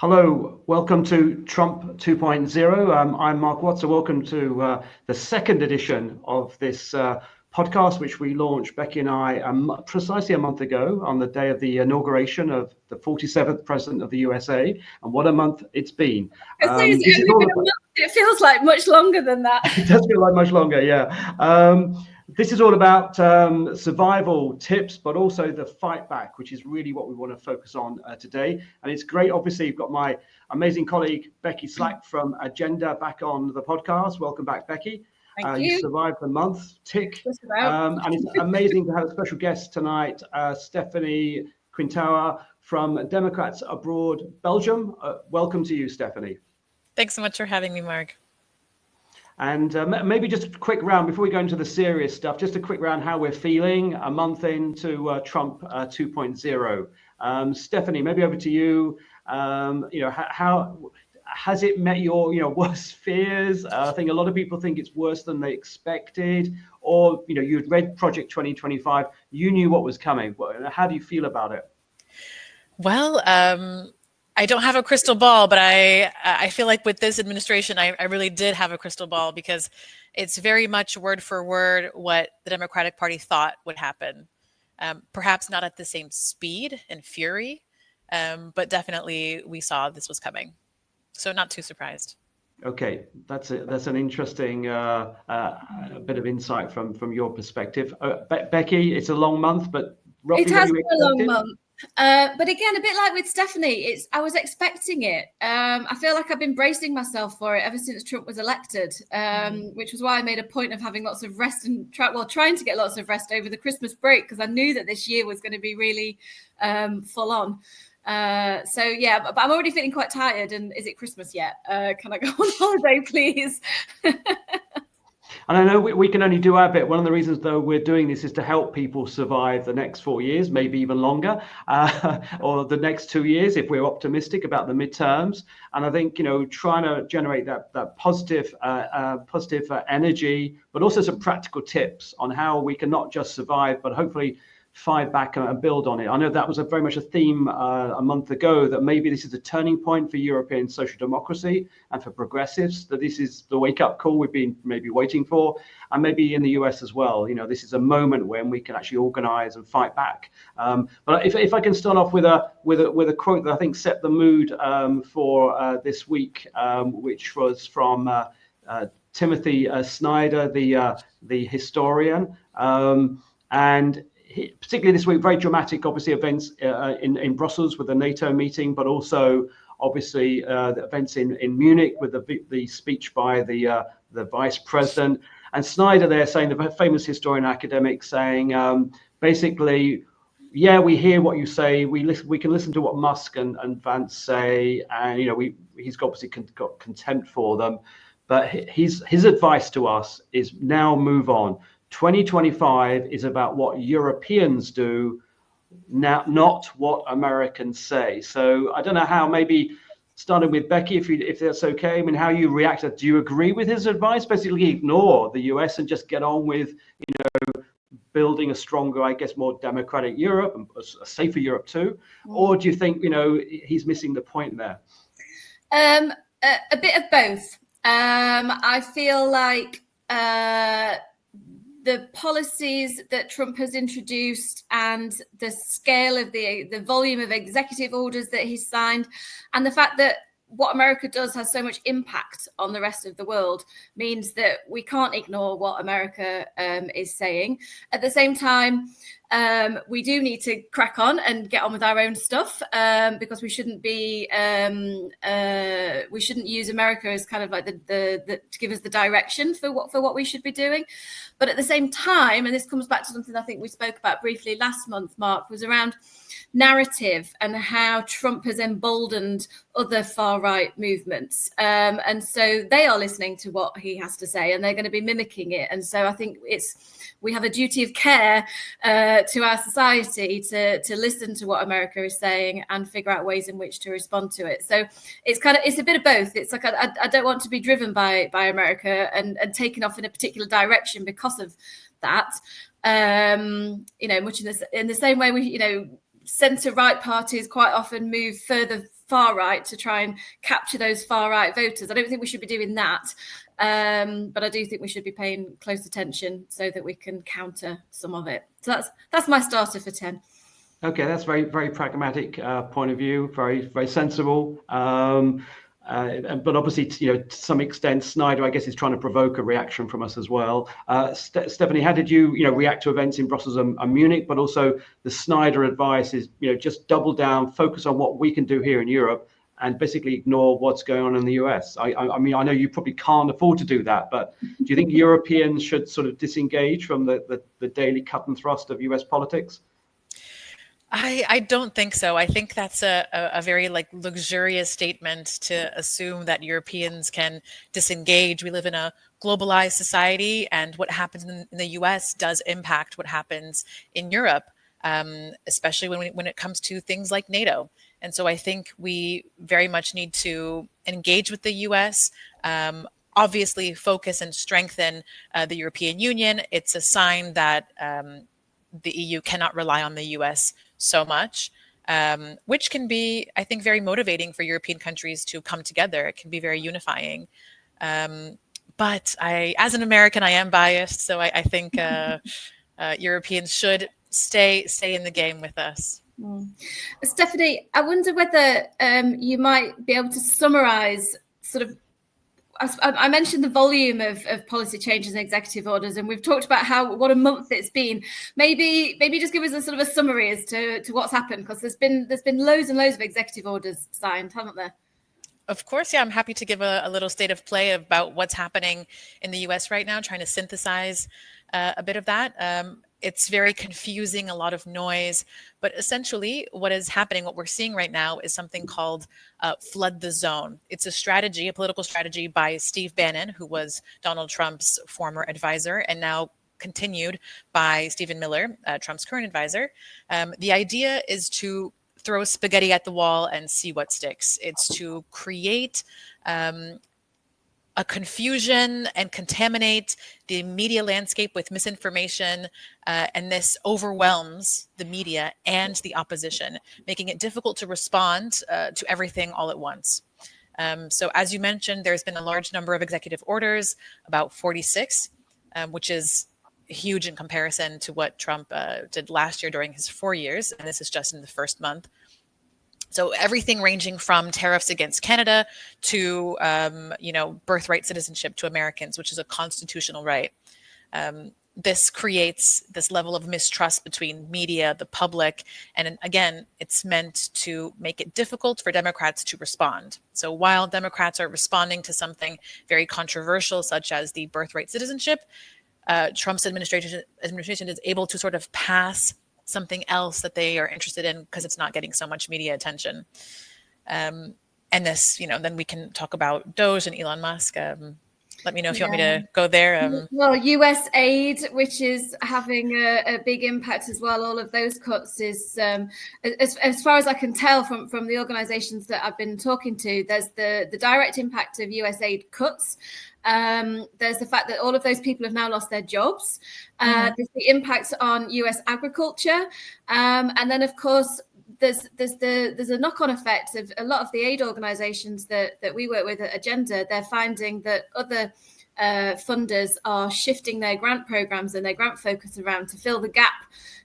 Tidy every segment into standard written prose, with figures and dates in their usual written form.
Hello, welcome to Trump 2.0. I'm Mark Watts, so welcome to the second edition of this podcast, which we launched, Becky and I, precisely a month ago on the day of the inauguration of the 47th President of the USA. And what a month it's been. It feels like much longer than that. It does feel like much longer, yeah. This is all about survival tips, but also the fight back, which is really what we want to focus on today. And it's great. Obviously, you've got my amazing colleague, Becky Slack from Agenda back on the podcast. Welcome back, Becky. Thank you. You survived the month, tick. And it's amazing to have a special guest tonight, Stephanie Quintao from Democrats Abroad Belgium. Welcome to you, Stephanie. Thanks so much for having me, Mark. And maybe just a quick round before we go into the serious stuff, just a quick round how we're feeling a month into Trump 2.0. Stephanie, maybe over to you. How has it met your worst fears? I think a lot of people think it's worse than they expected, or you'd read Project 2025, you knew what was coming. How do you feel about it? Well, I don't have a crystal ball, but I feel like with this administration, I really did have a crystal ball, because it's very much word for word what the Democratic Party thought would happen. Perhaps not at the same speed and fury, but definitely we saw this was coming. So not too surprised. Okay, that's an interesting bit of insight from your perspective. Becky, it's a long month, but roughly it has been a long month. But again, a bit like with Stephanie, I was expecting it. I feel like I've been bracing myself for it ever since Trump was elected, which was why I made a point of having lots of rest and trying to get lots of rest over the Christmas break, because I knew that this year was going to be really full on. So yeah, but I'm already feeling quite tired. And is it Christmas yet? Can I go on holiday, please? And I know we can only do our bit. One of the reasons, though, we're doing this is to help people survive the next 4 years, maybe even longer, or the next 2 years, if we're optimistic about the midterms. And I think, trying to generate that positive energy, but also some practical tips on how we can not just survive, but hopefully fight back and build on it. I know that was very much a theme a month ago, that maybe this is a turning point for European social democracy and for progressives, that this is the wake-up call we've been maybe waiting for, and maybe in the US as well. This is a moment when we can actually organize and fight back. But if I can start off with a quote that I think set the mood for this week, which was from Timothy Snyder, the historian, and particularly this week, very dramatic, obviously, events in Brussels with the NATO meeting, but also, obviously, the events in Munich with the speech by the vice president. And Snyder there saying, the famous historian academic saying, basically, yeah, we hear what you say. We can listen to what Musk and Vance say, and he's obviously got contempt for them. But his advice to us is now move on. 2025 is about what Europeans do, now, not what Americans say. So I don't know how, maybe starting with Becky, if that's okay. I mean, how you reacted. Do you agree with his advice? Basically ignore the US and just get on with, building a stronger, I guess, more democratic Europe, and a safer Europe too? Or do you think, he's missing the point there? A bit of both. I feel like the policies that Trump has introduced and the scale of the volume of executive orders that he's signed, and the fact that what America does has so much impact on the rest of the world, means that we can't ignore what America is saying. At the same time, we do need to crack on and get on with our own stuff, because we shouldn't use America as kind of like the to give us the direction for what we should be doing. But at the same time, and this comes back to something I think we spoke about briefly last month, Mark, was around narrative and how Trump has emboldened other far-right movements. And so they are listening to what he has to say, and they're going to be mimicking it. And so I think we have a duty of care to our society to listen to what America is saying and figure out ways in which to respond to it. So it's a bit of both. It's like I don't want to be driven by America and taken off in a particular direction because of that. Much in the same way we, centre-right parties quite often move further far right to try and capture those far right voters. I don't think we should be doing that. But I do think we should be paying close attention so that we can counter some of it. So that's my starter for 10. Okay, that's very, very pragmatic point of view, very, very sensible. But obviously, to some extent, Snyder, I guess, is trying to provoke a reaction from us as well. Stephanie, how did you, react to events in Brussels and Munich, but also the Snyder advice is, just double down, focus on what we can do here in Europe, and basically ignore what's going on in the US. I mean, I know you probably can't afford to do that, but do you think Europeans should sort of disengage from the daily cut and thrust of US politics? I don't think so. I think that's a very luxurious statement to assume that Europeans can disengage. We live in a globalized society, and what happens in the US does impact what happens in Europe, especially when it comes to things like NATO. And so I think we very much need to engage with the US, obviously focus and strengthen the European Union. It's a sign that the EU cannot rely on the US so much, which can be, I think, very motivating for European countries to come together. It can be very unifying. But as an American, I am biased, so I think Europeans should stay in the game with us. Stephanie, I wonder whether you might be able to summarize sort of, I mentioned the volume of policy changes and executive orders, and we've talked about what a month it's been. Maybe just give us a sort of a summary as to what's happened, because there's been loads and loads of executive orders signed, haven't there? Of course, yeah. I'm happy to give a little state of play about what's happening in the US right now, trying to synthesize a bit of that. It's very confusing, a lot of noise, but essentially what is happening, what we're seeing right now is something called flood the zone. It's a political strategy by Steve Bannon, who was Donald Trump's former advisor, and now continued by Stephen Miller, Trump's current advisor. The idea is to throw spaghetti at the wall and see what sticks. It's to create a confusion and contaminate the media landscape with misinformation, and this overwhelms the media and the opposition, making it difficult to respond to everything all at once. So as you mentioned, there's been a large number of executive orders, about 46, which is huge in comparison to what Trump did last year during his 4 years, and this is just in the first month. So everything ranging from tariffs against Canada to, birthright citizenship to Americans, which is a constitutional right. This creates this level of mistrust between media, the public, and again, it's meant to make it difficult for Democrats to respond. So while Democrats are responding to something very controversial, such as the birthright citizenship, Trump's administration is able to sort of pass something else that they are interested in because it's not getting so much media attention. And this, then we can talk about Doge and Elon Musk. Let me know if you want me to go there. Well, US aid, which is having a big impact as well. All of those cuts is, as far as I can tell from the organizations that I've been talking to, there's the direct impact of US aid cuts. There's the fact that all of those people have now lost their jobs. There's the impact on US agriculture. And then, of course, there's a knock-on effect of a lot of the aid organizations that we work with at Agenda. They're finding that other funders are shifting their grant programs and their grant focus around to fill the gap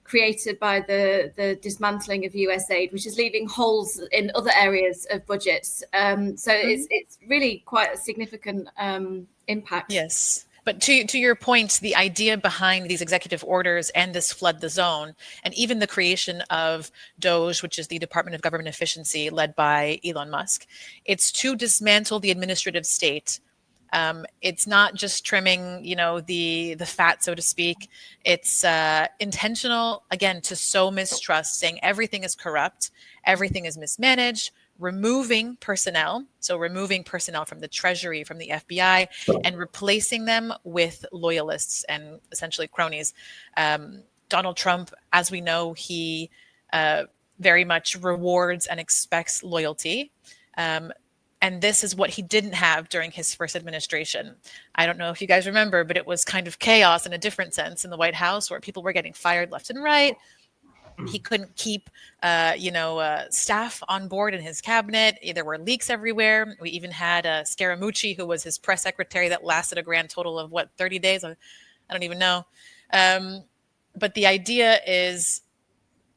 created by the dismantling of US aid, which is leaving holes in other areas of budgets. So it's really quite a significant impact. Yes. But to your point, the idea behind these executive orders and this flood the zone, and even the creation of Doge, which is the Department of Government Efficiency led by Elon Musk, it's to dismantle the administrative state. It's not just trimming, the fat, so to speak. It's intentional, again, to sow mistrust, saying everything is corrupt, everything is mismanaged, removing personnel. So removing personnel from the Treasury, from the FBI, and replacing them with loyalists and essentially cronies. Donald Trump, as we know, he very much rewards and expects loyalty. And this is what he didn't have during his first administration. I don't know if you guys remember, but it was kind of chaos in a different sense in the White House, where people were getting fired left and right. He couldn't keep, staff on board in his cabinet. There were leaks everywhere. We even had Scaramucci, who was his press secretary, that lasted a grand total of 30 days? I don't even know. But the idea is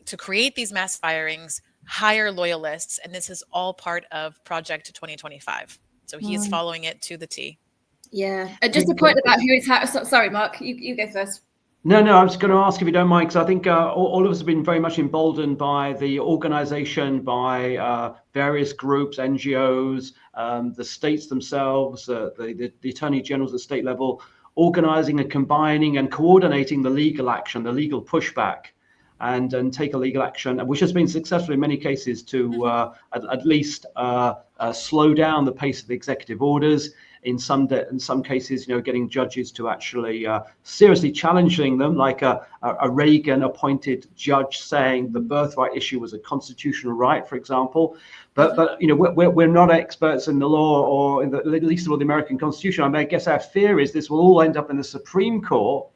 to create these mass firings, hire loyalists, and this is all part of Project 2025. So he is following it to the T. Yeah, and just a point about who is. Sorry, Mark, you go first. No, I was going to ask if you don't mind, because I think all of us have been very much emboldened by the organization, by various groups, NGOs, the states themselves, the attorney generals at state level, organizing and combining and coordinating the legal action, the legal pushback, and take a legal action, which has been successful in many cases to at least slow down the pace of the executive orders. In some cases, getting judges to actually seriously challenging them, like a Reagan-appointed judge saying the birthright issue was a constitutional right, for example. But we're not experts in the law, or in the, at least of all the American Constitution. I mean, I guess our fear is this will all end up in the Supreme Court,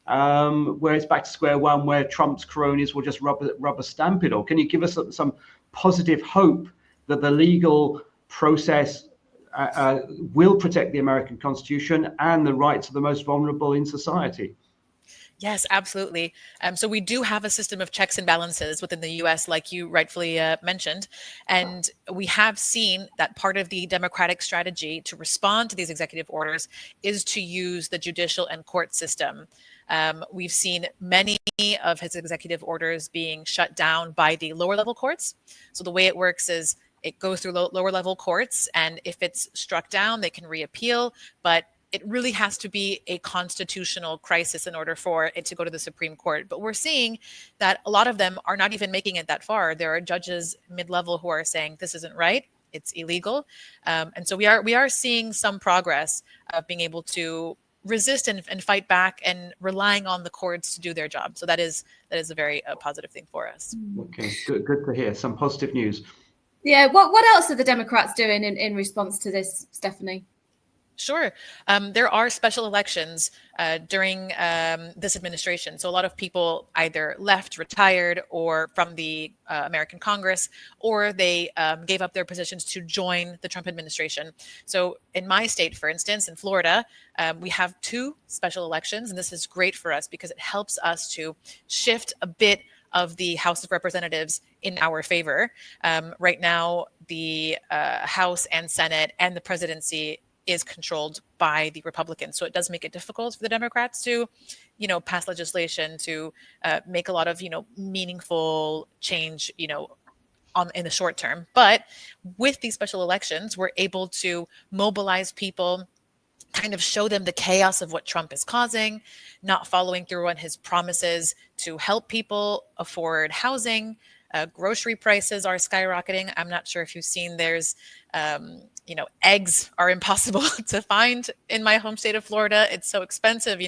where it's back to square one, where Trump's cronies will just rubber stamp it all. Can you give us some positive hope that the legal process will protect the American Constitution and the rights of the most vulnerable in society? Yes, absolutely. So we do have a system of checks and balances within the U.S., like you rightfully mentioned. And we have seen that part of the Democratic strategy to respond to these executive orders is to use the judicial and court system. We've seen many of his executive orders being shut down by the lower level courts. So the way it works is it goes through lower level courts, and if it's struck down, they can reappeal, but it really has to be a constitutional crisis in order for it to go to the Supreme Court. But we're seeing that a lot of them are not even making it that far. There are judges mid-level who are saying this isn't right, it's illegal. And so we are seeing some progress of being able to resist and fight back and relying on the courts to do their job. So that is a very positive thing for us. Okay, good to hear. Some positive news. Yeah, what else are the Democrats doing in response to this, Stephanie? Sure. There are special elections during this administration. So a lot of people either left, retired, or from the American Congress, or they gave up their positions to join the Trump administration. So in my state, for instance, in Florida, we have 2 special elections, and this is great for us because it helps us to shift a bit of the House of Representatives in our favor. Right now, the House and Senate and the presidency is controlled by the Republicans. So it does make it difficult for the Democrats to, pass legislation, to make a lot of, meaningful change, in the short term. But with these special elections, we're able to mobilize people, kind of show them the chaos of what Trump is causing, not following through on his promises to help people afford housing. Grocery prices are skyrocketing. I'm not sure if you've seen, there's, eggs are impossible to find in my home state of Florida. It's so expensive.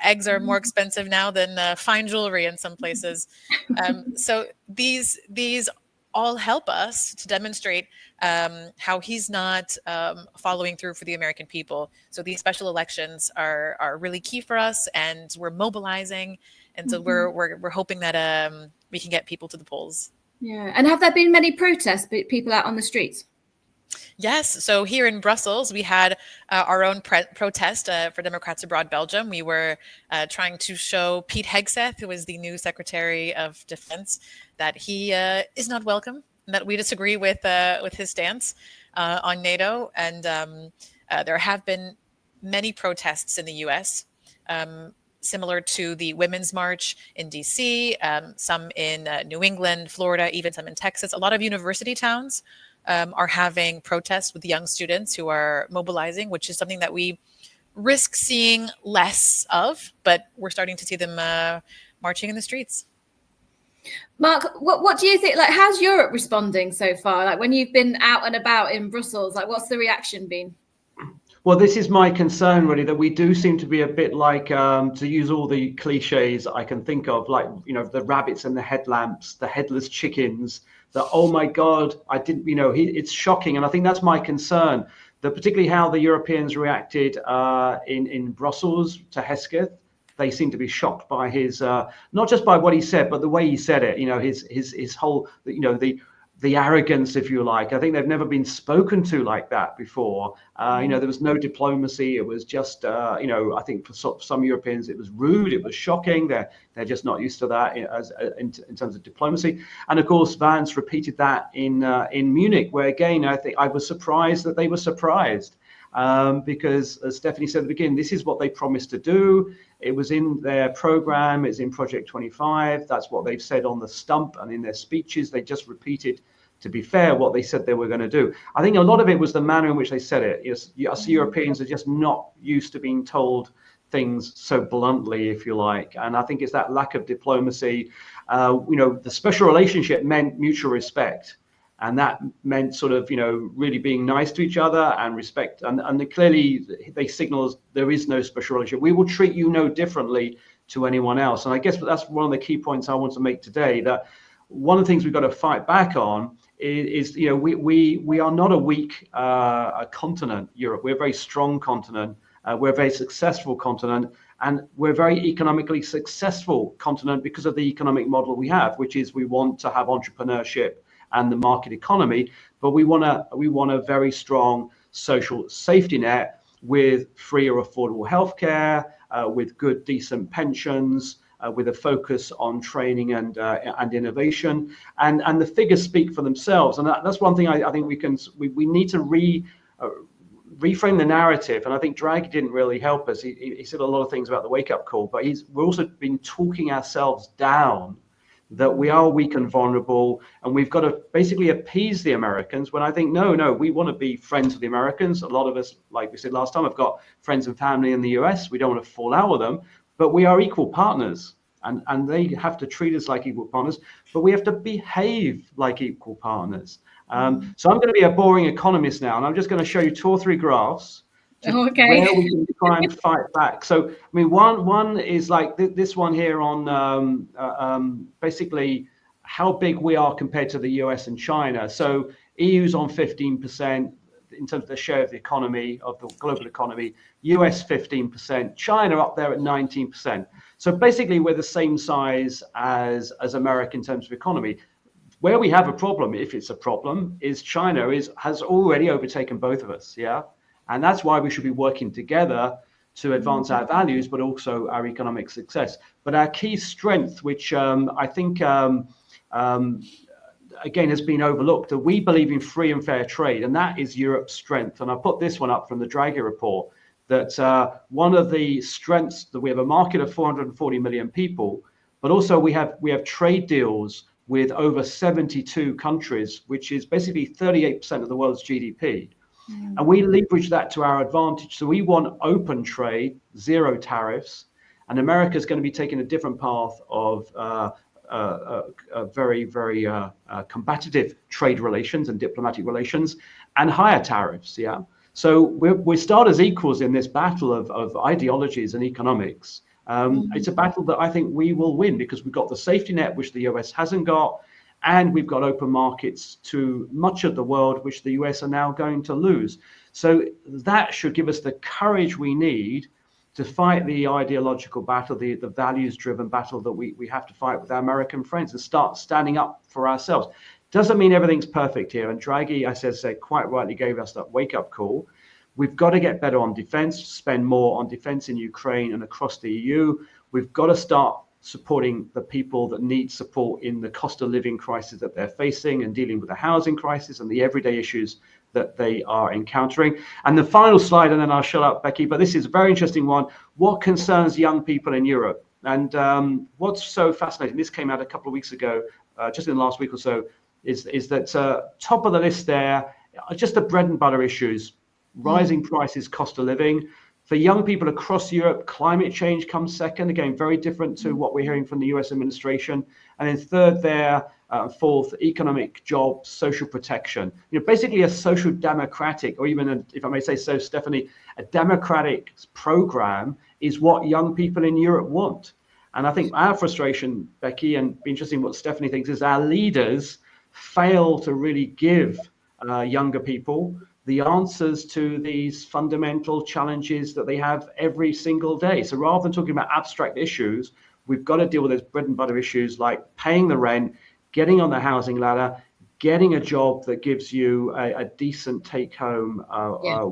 Eggs are more expensive now than fine jewelry in some places. So these all help us to demonstrate how he's not following through for the American people. So these special elections are really key for us, and we're mobilizing. And so we're hoping that we can get people to the polls. Yeah. And have there been many protests, people out on the streets? Yes. So here in Brussels, we had our own protest for Democrats Abroad Belgium. We were trying to show Pete Hegseth, who is the new Secretary of Defense, that he is not welcome, and that we disagree with his stance on NATO. And there have been many protests in the U.S., similar to the Women's March in DC, some in New England, Florida, even some in Texas. A lot of university towns are having protests with young students who are mobilizing, which is something that we risk seeing less of, but we're starting to see them marching in the streets. Mark, what do you think? Like, how's Europe responding so far? Like, when you've been out and about in Brussels, like, what's the reaction been? Well, this is my concern, really, that we do seem to be a bit like, to use all the cliches I can think of, like, the rabbits and the headlamps, the headless chickens, that, oh my God, I didn't, it's shocking. And I think that's my concern, that particularly how the Europeans reacted in Brussels to Hesketh, they seem to be shocked by his, not just by what he said, but the way he said it. His whole, the arrogance, if you like. I think they've never been spoken to like that before. There was no diplomacy. It was just, I think for some Europeans, it was rude. It was shocking. They're just not used to that in terms of diplomacy. And of course, Vance repeated that in Munich, where again, I think I was surprised that they were surprised. Because as Stephanie said at the beginning, this is what they promised to do. It was in their program. It's in Project 25. That's what they've said on the stump and in their speeches. They just repeated, to be fair, what they said they were going to do. I think a lot of it was the manner in which they said it. Us Europeans are just not used to being told things so bluntly, if you like. And I think it's that lack of diplomacy. The special relationship meant mutual respect. And that meant sort of, really being nice to each other and respect. And clearly they signal there is no special relationship. We will treat you no differently to anyone else. And I guess that's one of the key points I want to make today, that one of the things we've got to fight back on is we are not a weak continent, Europe. We're a very strong continent. We're a very successful continent. And we're a very economically successful continent because of the economic model we have, which is we want to have entrepreneurship and the market economy, but we want a very strong social safety net with free or affordable healthcare, with good, decent pensions, with a focus on training and innovation, and the figures speak for themselves. And that's one thing I think we need to reframe the narrative. And I think Draghi didn't really help us. He said a lot of things about the wake-up call, but we've also been talking ourselves down, that we are weak and vulnerable, and we've got to basically appease the Americans, when I think, no, we want to be friends with the Americans. A lot of us, like we said last time, have got friends and family in the US. We don't want to fall out with them, but we are equal partners, and they have to treat us like equal partners, but we have to behave like equal partners. So I'm going to be a boring economist now, and I'm just going to show you 2 or 3 graphs where we can try and fight back. So, I mean, one is like this one here on basically how big we are compared to the US and China. So EU's on 15% in terms of the share of the economy, of the global economy, US 15%, China up there at 19%. So basically we're the same size as America in terms of economy. Where we have a problem, if it's a problem, is China has already overtaken both of us, yeah? And that's why we should be working together to advance our values, but also our economic success. But our key strength, which I think, again, has been overlooked, that we believe in free and fair trade, and that is Europe's strength. And I put this one up from the Draghi report, that one of the strengths, that we have a market of 440 million people, but also we have trade deals with over 72 countries, which is basically 38% of the world's GDP. And we leverage that to our advantage. So we want open trade, zero tariffs, and America is going to be taking a different path of very, very combative trade relations and diplomatic relations, and higher tariffs. Yeah. So we start as equals in this battle of ideologies and economics. It's a battle that I think we will win, because we've got the safety net, which the US hasn't got. And we've got open markets to much of the world, which the US are now going to lose. So that should give us the courage we need to fight the ideological battle, the values-driven battle that we have to fight with our American friends, and start standing up for ourselves. Doesn't mean everything's perfect here. And Draghi, I said, quite rightly gave us that wake-up call. We've got to get better on defense, spend more on defense in Ukraine and across the EU. We've got to start supporting the people that need support in the cost of living crisis that they're facing, and dealing with the housing crisis and the everyday issues that they are encountering. And the final slide, and then I'll shut up, Becky, but this is a very interesting one. What concerns young people in Europe? And what's so fascinating, this came out a couple of weeks ago, just in the last week or so, is that top of the list there are just the bread and butter issues: rising prices, cost of living. For young people across Europe, climate change comes second, again, very different to what we're hearing from the US administration. And then third there, fourth, economic, jobs, social protection. Basically a social democratic, or even, if I may say so, Stephanie, a democratic program is what young people in Europe want. And I think our frustration, Becky, and be interesting what Stephanie thinks, is our leaders fail to really give younger people the answers to these fundamental challenges that they have every single day. So rather than talking about abstract issues, we've got to deal with those bread and butter issues like paying the rent, getting on the housing ladder, getting a job that gives you a decent take-home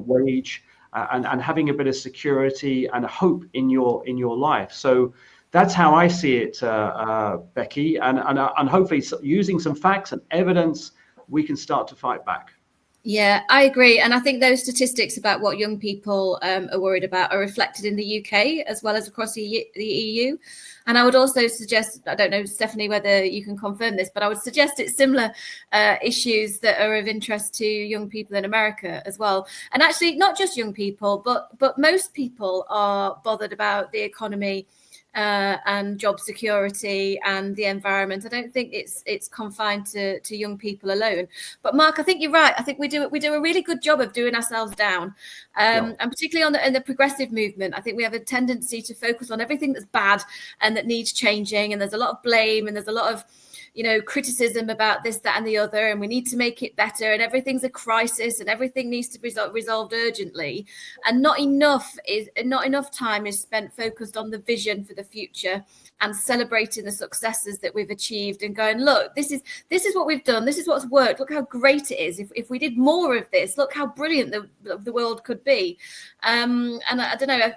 wage, and having a bit of security and hope in your life. So that's how I see it, Becky, and hopefully using some facts and evidence, we can start to fight back. Yeah, I agree. And I think those statistics about what young people are worried about are reflected in the UK as well as across the EU. And I would also suggest, I don't know, Stephanie, whether you can confirm this, but I would suggest it's similar issues that are of interest to young people in America as well. And actually, not just young people, but most people are bothered about the economy and job security and the environment. I don't think it's confined to young people alone. But Mark, I think you're right. I think we do a really good job of doing ourselves down, and particularly in the progressive movement. I think we have a tendency to focus on everything that's bad and that needs changing. And there's a lot of blame and there's a lot of criticism about this, that, and the other, and we need to make it better, and everything's a crisis, and everything needs to be resolved urgently, and not enough time is spent focused on the vision for the future and celebrating the successes that we've achieved and going, look, this is what we've done, this is what's worked, look how great it is. If we did more of this, look how brilliant the world could be. And I don't know,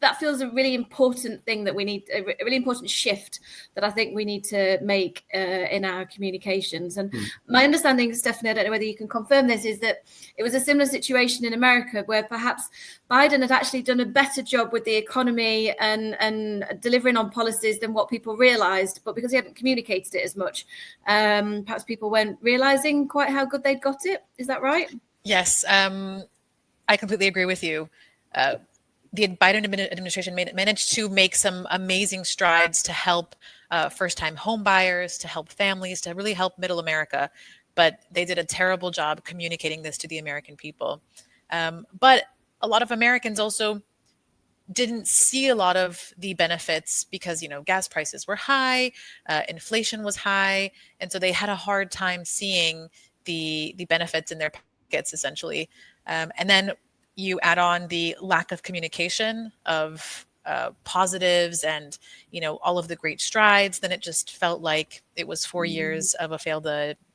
that feels a really important thing that we need, a really important shift that I think we need to make in our communications. And my understanding, Stephanie, I don't know whether you can confirm this, is that it was a similar situation in America where perhaps Biden had actually done a better job with the economy and delivering on policies than what people realized. But because he hadn't communicated it as much, perhaps people weren't realizing quite how good they'd got it. Is that right? Yes, I completely agree with you. The Biden administration managed to make some amazing strides to help first-time home buyers, to help families, to really help middle America. But they did a terrible job communicating this to the American people. But a lot of Americans also didn't see a lot of the benefits because, gas prices were high, inflation was high. And so they had a hard time seeing the benefits in their pockets, essentially. And then you add on the lack of communication of positives and, all of the great strides, then it just felt like it was 4 years of a failed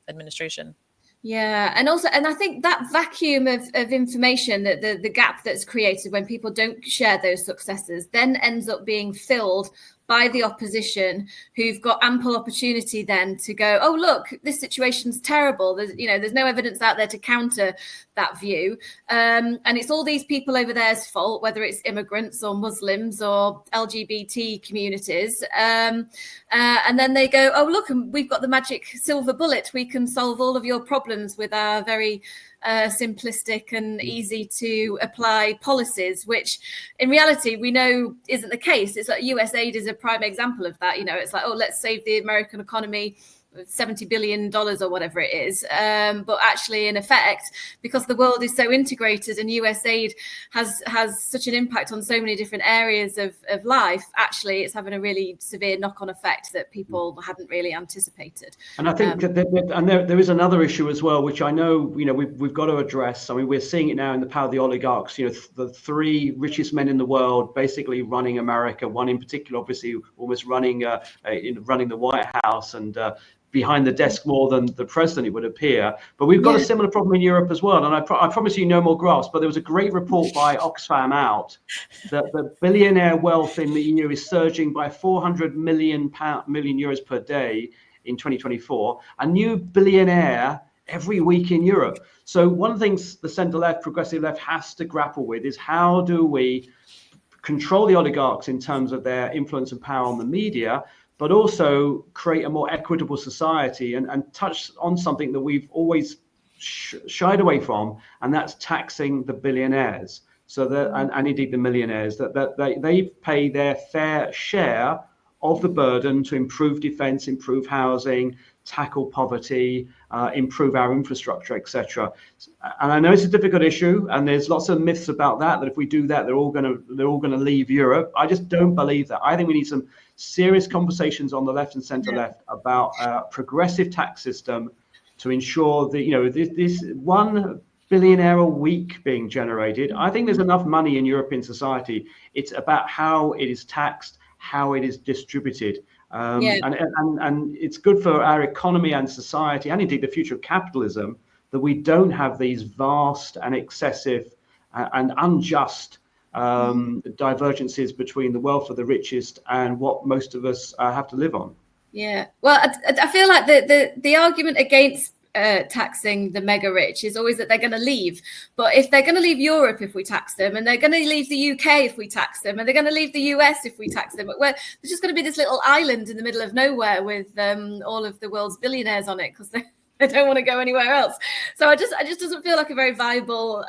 administration. Yeah, and I think that vacuum of information, that the gap that's created when people don't share those successes, then ends up being filled by the opposition, who've got ample opportunity then to go, oh, look, this situation's terrible. There's no evidence out there to counter that view. And it's all these people over there's fault, whether it's immigrants or Muslims or LGBT communities. And then they go, oh, look, we've got the magic silver bullet. We can solve all of your problems with our very simplistic and easy to apply policies, which in reality we know isn't the case. It's like US aid is a prime example of that. It's like, oh, let's save the American economy $70 billion or whatever it is. But actually, in effect, because the world is so integrated and US aid has such an impact on so many different areas of life, actually, it's having a really severe knock-on effect that people hadn't really anticipated. And I think there is another issue as well, which I know, we've got to address. I mean, we're seeing it now in the power of the oligarchs, the three richest men in the world basically running America, one in particular, obviously, almost running the White House and behind the desk more than the president, it would appear. But we've got a similar problem in Europe as well. And I promise you no more graphs, but there was a great report by Oxfam out that the billionaire wealth in the EU is surging by 400 million euros per day in 2024. A new billionaire every week in Europe. So one of the things the centre left, progressive left has to grapple with is how do we control the oligarchs in terms of their influence and power on the media, but also create a more equitable society and touch on something that we've always shied away from, and that's taxing the billionaires. So that and indeed the millionaires, that they pay their fair share of the burden to improve defence, improve housing, tackle poverty, improve our infrastructure, etc. And I know it's a difficult issue, and there's lots of myths about that if we do that, they're all going to leave Europe. I just don't believe that. I think we need some serious conversations on the left and centre left about a progressive tax system to ensure that this one billionaire a week being generated. I think there's enough money in European society. It's about how it is taxed, how it is distributed. And it's good for our economy and society, and indeed the future of capitalism, that we don't have these vast and excessive and unjust divergences between the wealth of the richest and what most of us have to live on. Yeah, well, I feel like the argument against taxing the mega rich is always that they're going to leave. But if they're going to leave Europe if we tax them, and they're going to leave the UK if we tax them, and they're going to leave the US if we tax them, there's just going to be this little island in the middle of nowhere with all of the world's billionaires on it because they don't want to go anywhere else. So it just doesn't feel like a very viable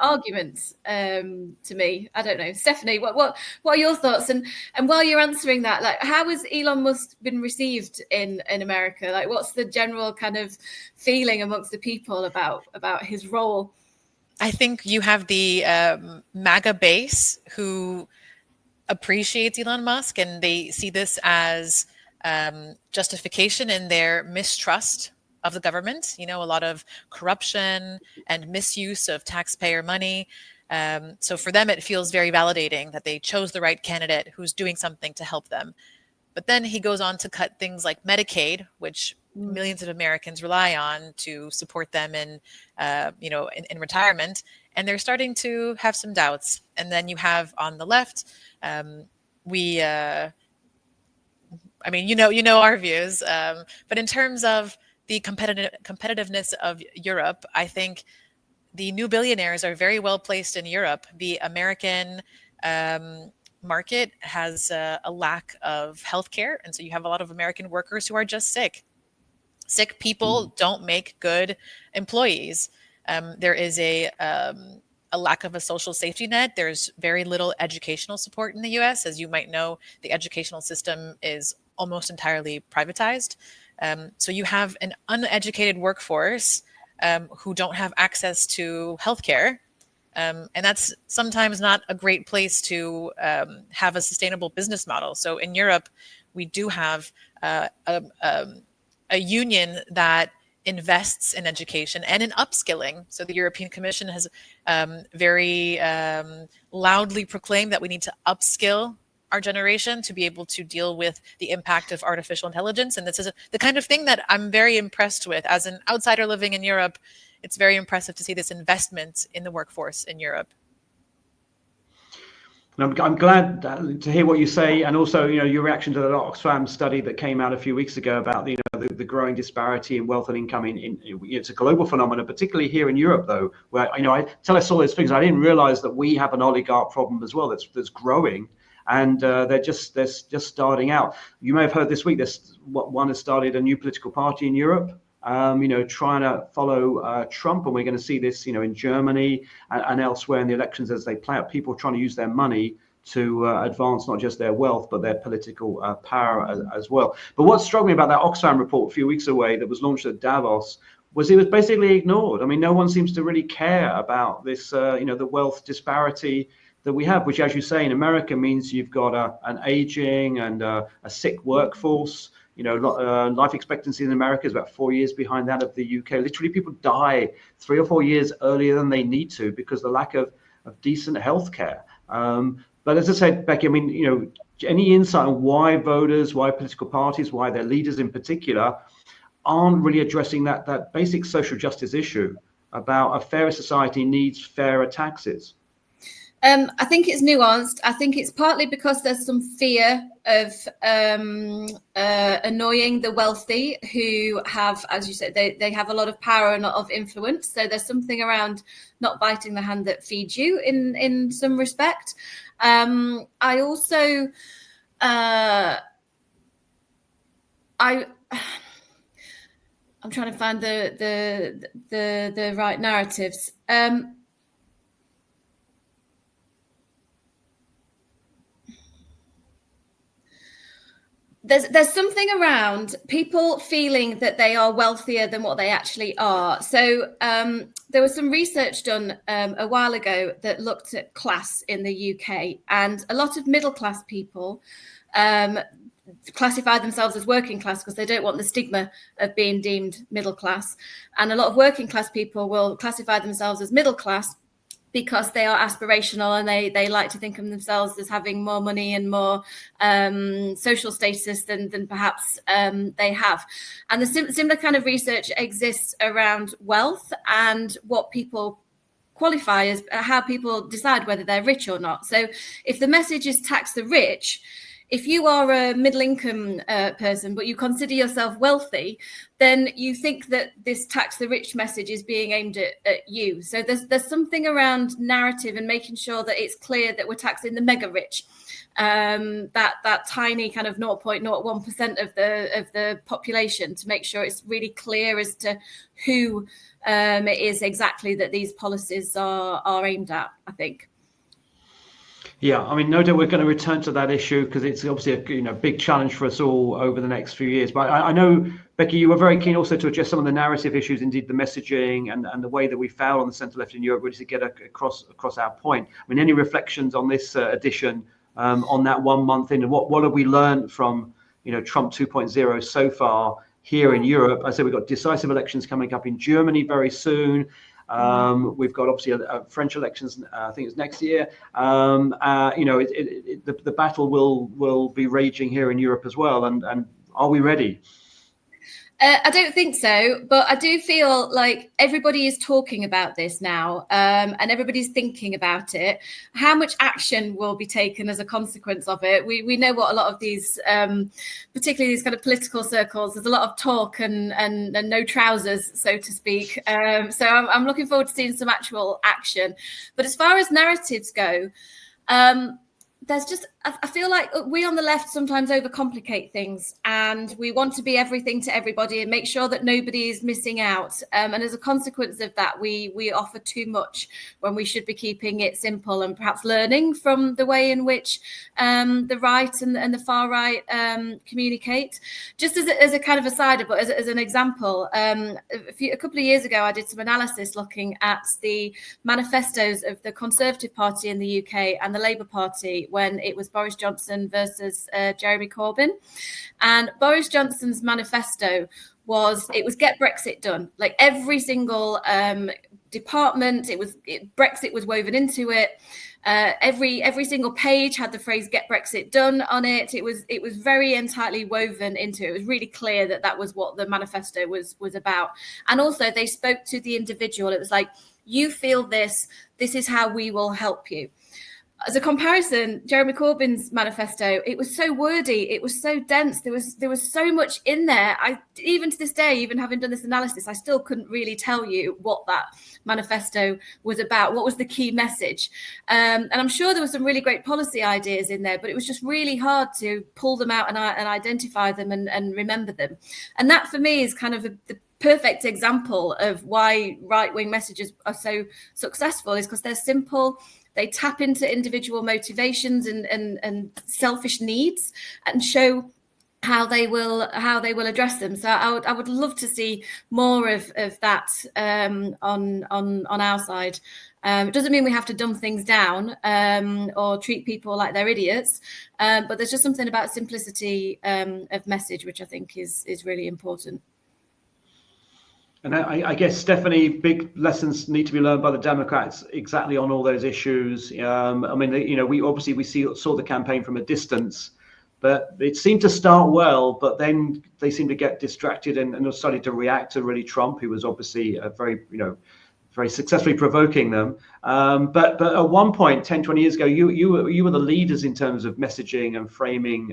argument to me. I don't know, Stephanie, what are your thoughts? And while you're answering that, like, how has Elon Musk been received in America? Like, what's the general kind of feeling amongst the people about his role? I think you have the MAGA base who appreciates Elon Musk, and they see this as justification in their mistrust of the government. A lot of corruption and misuse of taxpayer money. So for them, it feels very validating that they chose the right candidate who's doing something to help them. But then he goes on to cut things like Medicaid, which millions of Americans rely on to support them in retirement. And they're starting to have some doubts. And then you have on the left, our views. But in terms of the competitiveness of Europe, I think the new billionaires are very well placed in Europe. The American market has a lack of healthcare, and so you have a lot of American workers who are just sick. Sick people don't make good employees. There is a lack of a social safety net. There's very little educational support in the US. As you might know, the educational system is almost entirely privatized. So you have an uneducated workforce who don't have access to healthcare. And that's sometimes not a great place to have a sustainable business model. So in Europe, we do have a union that invests in education and in upskilling. So the European Commission has very loudly proclaimed that we need to upskill our generation to be able to deal with the impact of artificial intelligence. And this is the kind of thing that I'm very impressed with. As an outsider living in Europe, it's very impressive to see this investment in the workforce in Europe. And I'm glad to hear what you say, and also, your reaction to the Oxfam study that came out a few weeks ago about the growing disparity in wealth and income. It's a global phenomenon, particularly here in Europe, though, where until I saw those figures, I didn't realize that we have an oligarch problem as well that's growing. And they're just starting out. You may have heard this week, one has started a new political party in Europe, trying to follow Trump. And we're going to see this, in Germany and elsewhere in the elections as they play out, people trying to use their money to advance not just their wealth, but their political power as well. But what struck me about that Oxfam report a few weeks away that was launched at Davos was it was basically ignored. I mean, no one seems to really care about this, the wealth disparity that we have, which, as you say, in America means you've got an aging and a sick workforce. Life expectancy in America is about 4 years behind that of the UK. Literally, people die 3 or 4 years earlier than they need to because of the lack of decent healthcare. But as I said, Becky, any insight on why voters, why political parties, why their leaders in particular aren't really addressing that basic social justice issue about a fairer society needs fairer taxes? I think it's nuanced. I think it's partly because there's some fear of annoying the wealthy who have, as you said, they have a lot of power and a lot of influence. So there's something around not biting the hand that feeds you in some respect. I also, I'm trying to find the right narratives. There's something around people feeling that they are wealthier than what they actually are. So there was some research done a while ago that looked at class in the UK, and a lot of middle class people classify themselves as working class because they don't want the stigma of being deemed middle class. And a lot of working class people will classify themselves as middle class because they are aspirational and they like to think of themselves as having more money and more social status than perhaps they have. And the similar kind of research exists around wealth and what people qualify as, how people decide whether they're rich or not. So if the message is tax the rich, if you are a middle income person, but you consider yourself wealthy, then you think that this tax the rich message is being aimed at you. So there's something around narrative and making sure that it's clear that we're taxing the mega rich, that tiny kind of 0.01% of the population, to make sure it's really clear as to who it is exactly that these policies are aimed at, I think. Yeah, I mean, no doubt we're going to return to that issue because it's obviously a big challenge for us all over the next few years. But I know, Becky, you were very keen also to address some of the narrative issues, indeed the messaging and the way that we fail on the centre left in Europe, really to get across our point. I mean, any reflections on this edition on that 1 month in, and what have we learned from Trump 2.0 so far here in Europe? I said we've got decisive elections coming up in Germany very soon. We've got obviously French elections. I think it's next year. The battle will be raging here in Europe as well. And are we ready? I don't think so, but I do feel like everybody is talking about this now, and everybody's thinking about it. How much action will be taken as a consequence of it? We know what a lot of these, particularly these kind of political circles, there's a lot of talk and no trousers, so to speak. So I'm looking forward to seeing some actual action. But as far as narratives go, there's just, I feel like we on the left sometimes overcomplicate things, and we want to be everything to everybody and make sure that nobody is missing out. And as a consequence of that, we offer too much when we should be keeping it simple and perhaps learning from the way in which the right and the far right communicate. Just as a kind of aside, but as an example, a couple of years ago, I did some analysis looking at the manifestos of the Conservative Party in the UK and the Labour Party when it was Boris Johnson versus Jeremy Corbyn. And Boris Johnson's manifesto was get Brexit done. Like every single department, Brexit was woven into it. Every single page had the phrase "get Brexit done" on it. It was very entirely woven into it. It was really clear that was what the manifesto was about. And also they spoke to the individual. It was like, you feel this is how we will help you. As a comparison, Jeremy Corbyn's manifesto, it was so wordy, it was so dense, there was so much in there. Even to this day, even having done this analysis, I still couldn't really tell you what that manifesto was about, what was the key message. And I'm sure there were some really great policy ideas in there, but it was just really hard to pull them out and identify them and remember them. And that for me is kind of the perfect example of why right-wing messages are so successful, is because they're simple. They tap into individual motivations and selfish needs and show how they will address them. So I would love to see more of that on our side. It doesn't mean we have to dumb things down or treat people like they're idiots, but there's just something about simplicity of message which I think is really important. And I guess, Stephanie, big lessons need to be learned by the Democrats exactly on all those issues. I mean, we saw the campaign from a distance, but it seemed to start well, but then they seemed to get distracted and started to react to really Trump, who was obviously very successfully provoking them. But at one point, 10, 20 years ago, you were the leaders in terms of messaging and framing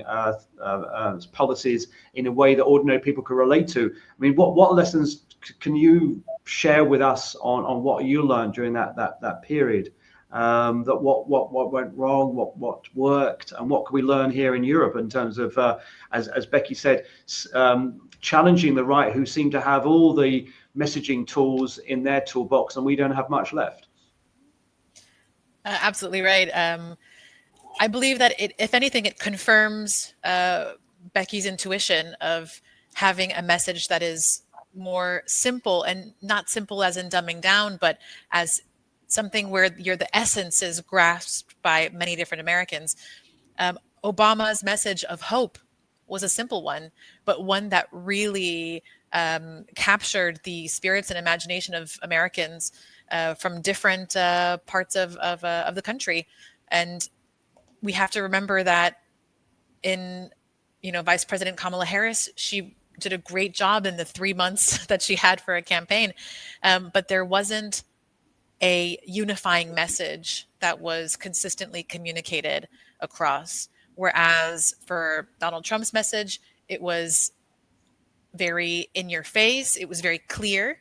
policies in a way that ordinary people could relate to. I mean, what lessons can you share with us on what you learned during that period? That what went wrong, what worked, and what can we learn here in Europe in terms of, as Becky said, challenging the right, who seem to have all the messaging tools in their toolbox, and we don't have much left. Absolutely right. I believe that if anything, it confirms Becky's intuition of having a message that is more simple, and not simple as in dumbing down, but as something where the essence is grasped by many different Americans. Obama's message of hope was a simple one, but one that really captured the spirits and imagination of Americans from different parts of the country. And we have to remember that in, Vice President Kamala Harris, she did a great job in the 3 months that she had for a campaign. But there wasn't a unifying message that was consistently communicated across. Whereas for Donald Trump's message, it was very in your face. It was very clear.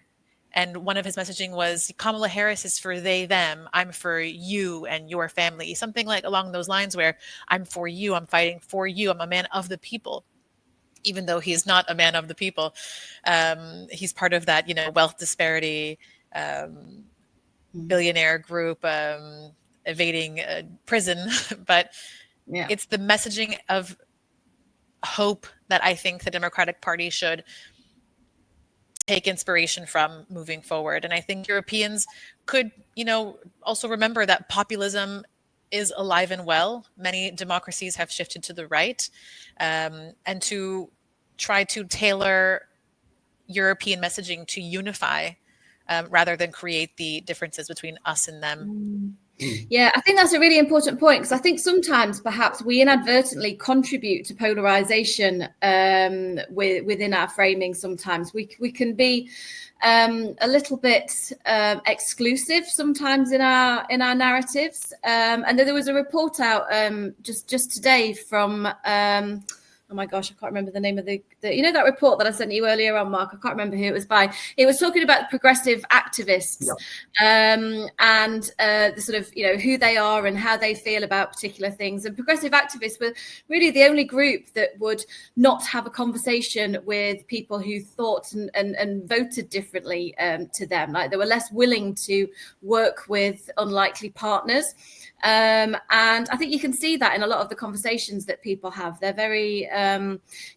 And one of his messaging was, Kamala Harris is for they, them. I'm for you and your family. Something like along those lines, where I'm for you. I'm fighting for you. I'm a man of the people. Even though he's not a man of the people, he's part of that, wealth disparity, billionaire group, evading prison. But it's the messaging of hope that I think the Democratic Party should take inspiration from moving forward. And I think Europeans could, also remember that populism is alive and well. Many democracies have shifted to the right, and to try to tailor European messaging to unify rather than create the differences between us and them. Yeah, I think that's a really important point, because I think sometimes perhaps we inadvertently contribute to polarization within our framing. Sometimes we can be a little bit exclusive sometimes in our narratives. And there was a report out just today from oh my gosh, I can't remember the name of the that report that I sent you earlier on, Mark. I can't remember who it was by. It was talking about progressive activists, and the sort of, who they are and how they feel about particular things. And progressive activists were really the only group that would not have a conversation with people who thought and voted differently to them. Like, they were less willing to work with unlikely partners. And I think you can see that in a lot of the conversations that people have. They're very,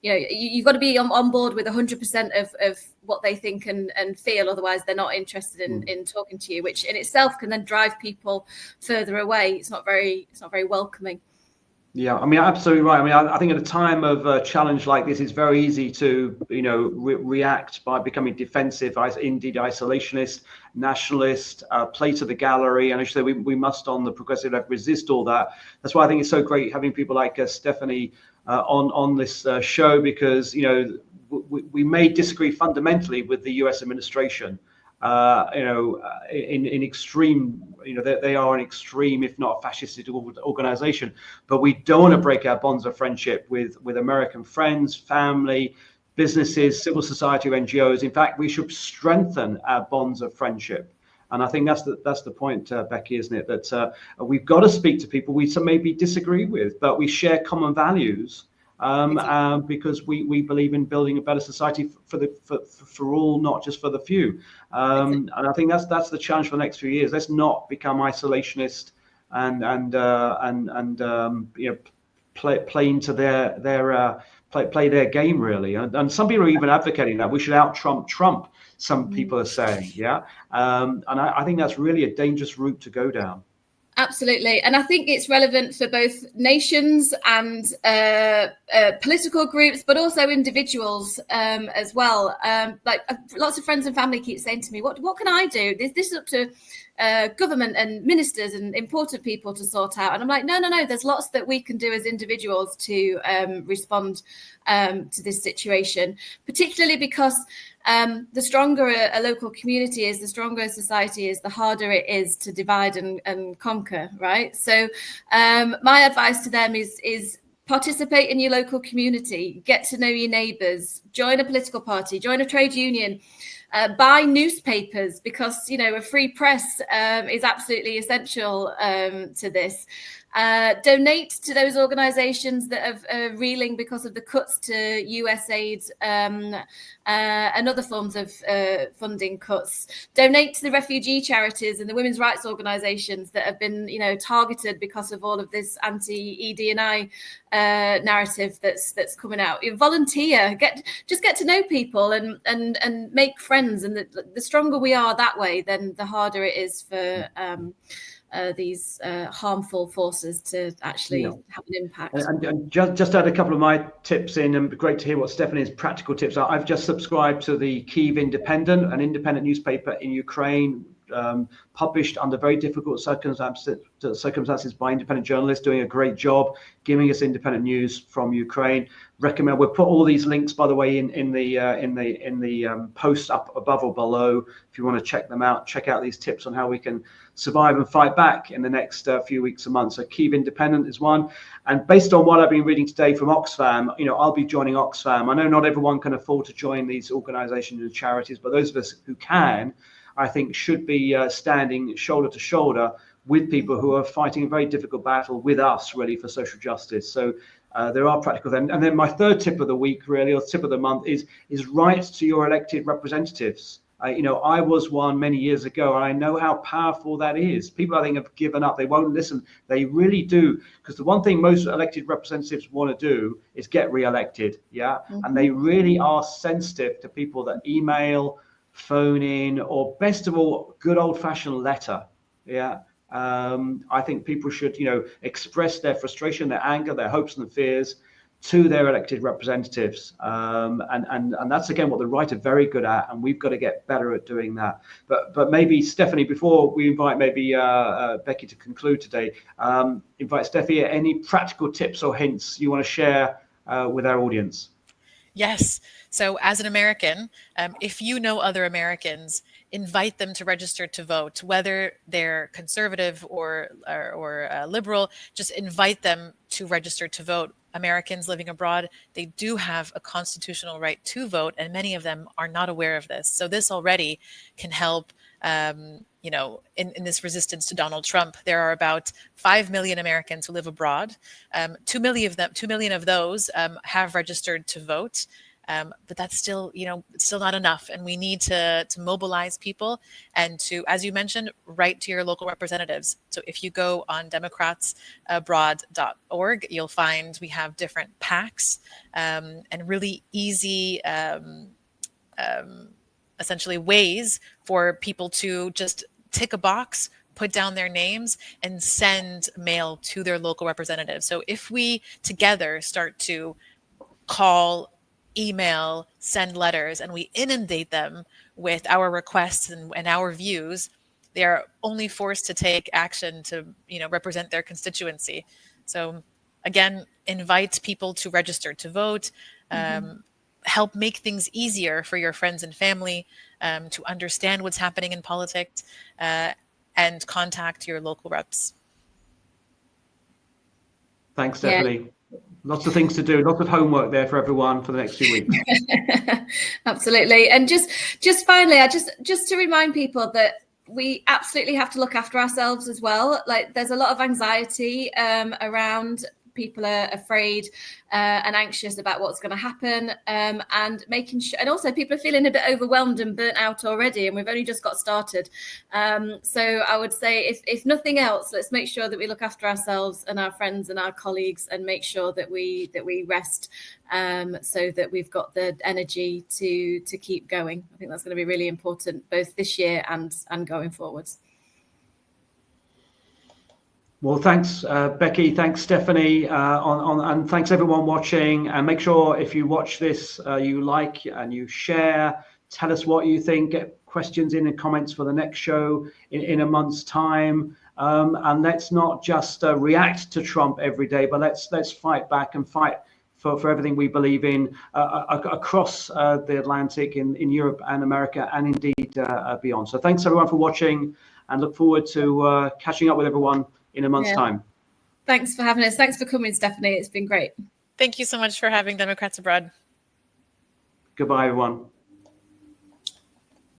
you've got to be on board with 100% of what they think and feel. Otherwise, they're not interested in talking to you, which in itself can then drive people further away. It's not very welcoming. Yeah, I mean, absolutely right. I mean, I think at a time of a challenge like this, it's very easy to, react by becoming defensive, indeed isolationist, nationalist, play to the gallery. And I should say we must, on the progressive left, resist all that. That's why I think it's so great having people like Stephanie on this show, because, we may disagree fundamentally with the US administration. In extreme, they are an extreme, if not a fascistic organization, but we don't want to break our bonds of friendship with American friends, family, businesses, civil society, NGOs. In fact, we should strengthen our bonds of friendship. And I think that's the point, Becky, isn't it? That we've got to speak to people we maybe disagree with, but we share common values. Because we believe in building a better society for all, not just for the few. And I think that's the challenge for the next few years. Let's not become isolationist and play into play their game, really. And some people are even advocating that we should out-Trump. Some people are saying, and I think that's really a dangerous route to go down. Absolutely. And I think it's relevant for both nations and political groups, but also individuals as well. Lots of friends and family keep saying to me, what can I do? This is up to government and ministers and important people to sort out. And I'm like, no, there's lots that we can do as individuals to respond to this situation, particularly because the stronger a local community is, the stronger a society is, the harder it is to divide and conquer, right? So my advice to them is participate in your local community, get to know your neighbours, join a political party, join a trade union, buy newspapers, because, a free press is absolutely essential to this. Donate to those organizations that are reeling because of the cuts to US aid and other forms of funding cuts. Donate to the refugee charities and the women's rights organizations that have been, targeted because of all of this anti-ED&I narrative that's coming out. Volunteer, get to know people and make friends. And the stronger we are that way, then the harder it is these harmful forces to actually have an impact. And just add a couple of my tips in, and great to hear what Stephanie's practical tips are. I've just subscribed to the Kiev Independent, an independent newspaper in Ukraine, published under very difficult circumstances by independent journalists doing a great job giving us independent news from Ukraine. Recommend. We'll put all these links, by the way, in the post up above or below if you want to check them out. Check out these tips on how we can survive and fight back in the next few weeks and months. So Kiev Independent is one, and based on what I've been reading today from Oxfam, I'll be joining Oxfam. I know not everyone can afford to join these organisations and charities, but those of us who can, I think, should be standing shoulder to shoulder with people who are fighting a very difficult battle with us, really, for social justice. So there are practical things. And then my third tip of the week, really, or tip of the month, is write to your elected representatives. I was one many years ago, and I know how powerful that is. People, I think, have given up. They won't listen. They really do. Because the one thing most elected representatives want to do is get re-elected. Yeah. Mm-hmm. And they really are sensitive to people that email, phone in, or best of all, good old-fashioned letter. Yeah. I think people should, express their frustration, their anger, their hopes and fears to their elected representatives. And that's, again, what the right are very good at, and we've got to get better at doing that. But maybe, Stephanie, before we invite Becky to conclude today, invite Stephanie, any practical tips or hints you want to share with our audience? Yes. So as an American, if you know other Americans, invite them to register to vote, whether they're conservative or liberal. Just invite them to register to vote. Americans living abroad, they do have a constitutional right to vote, and many of them are not aware of this. So this already can help. In this resistance to Donald Trump. There are about 5 million Americans who live abroad. 2 million of those have registered to vote. But that's still, still not enough. And we need to mobilize people and to, as you mentioned, write to your local representatives. So if you go on democratsabroad.org, you'll find we have different packs and really easy essentially ways for people to just tick a box, put down their names, and send mail to their local representatives. So if we together start to call, email, send letters, and we inundate them with our requests and our views, they are only forced to take action to, represent their constituency. So again, invite people to register to vote, help make things easier for your friends and family to understand what's happening in politics, and contact your local reps. Thanks, Stephanie. Yeah. Lots of things to do, lots of homework there for everyone for the next few weeks. Absolutely. And just finally, just to remind people that we absolutely have to look after ourselves as well. Like, there's a lot of anxiety around. People are afraid and anxious about what's going to happen, and making sure, and also people are feeling a bit overwhelmed and burnt out already, and we've only just got started. So I would say, if nothing else, let's make sure that we look after ourselves and our friends and our colleagues, and make sure that we rest, so that we've got the energy to keep going. I think that's going to be really important, both this year and going forwards. Well, thanks, Becky. Thanks, Stephanie, and thanks everyone watching. And make sure, if you watch this, you like and you share. Tell us what you think. Get questions in and comments for the next show in a month's time. And let's not just react to Trump every day, but let's fight back and fight for everything we believe in across the Atlantic, in Europe and America, and indeed beyond. So thanks everyone for watching, and look forward to catching up with everyone in a month's time. Thanks for having us. Thanks for coming, Stephanie. It's been great. Thank you so much for having Democrats Abroad. Goodbye, everyone.